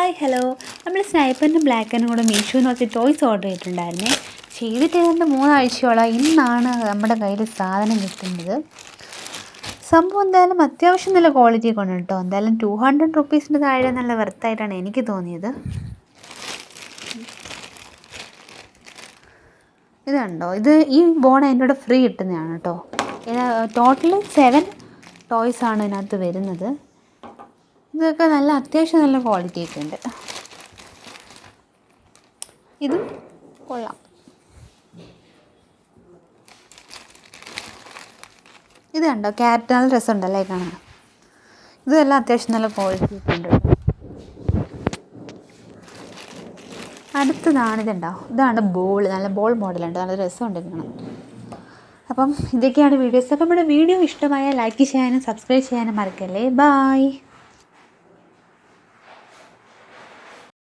Hi hello, നമ്മൾ സ്നൈപ്പറിനും ബ്ലാക്കിനും കൂടെ മീഷോ നോക്കി ടോയ്സ് ഓർഡർ ചെയ്തിട്ടുണ്ടായിരുന്നേ. ചെയ്തിട്ട് ഏതാണ്ട് 3 ആഴ്ചയോളം. ഇന്നാണ് നമ്മുടെ കയ്യിൽ സാധനം കിട്ടുന്നത്. സംഭവം എന്തായാലും അത്യാവശ്യം നല്ല ക്വാളിറ്റി കൊണ്ട് കേട്ടോ. എന്തായാലും 200 റുപ്പീസിൻ്റെ താഴെ നല്ല വെർത്തായിട്ടാണ് എനിക്ക് തോന്നിയത്. ഇത് കണ്ടോ, ഈ ബോൺ അതിൻ്റെ കൂടെ ഫ്രീ കിട്ടുന്നതാണ് കേട്ടോ. ടോട്ടൽ 7 ടോയ്സാണ് ഇതിനകത്ത് വരുന്നത്. ഇതൊക്കെ നല്ല അത്യാവശ്യം നല്ല ക്വാളിറ്റി ഒക്കെ ഉണ്ട്. ഇതും കൊള്ളാം. ഇത് കണ്ടോ, ക്യാരറ്റ് നല്ല രസമുണ്ടല്ലേ കാണാൻ. ഇതെല്ലാം അത്യാവശ്യം നല്ല ക്വാളിറ്റി ഒക്കെ ഉണ്ട്. അടുത്തതാണ് ഇതുണ്ടോ, ഇതാണ് ബോൾ. നല്ല ബോൾ മോഡലുണ്ട്, നല്ല രസമുണ്ട് കാണാൻ. അപ്പം ഇതൊക്കെയാണ് വീഡിയോസ്. അപ്പം നമ്മുടെ വീഡിയോ ഇഷ്ടമായാൽ ലൈക്ക് ചെയ്യാനും സബ്സ്ക്രൈബ് ചെയ്യാനും മറക്കല്ലേ. ബായ്.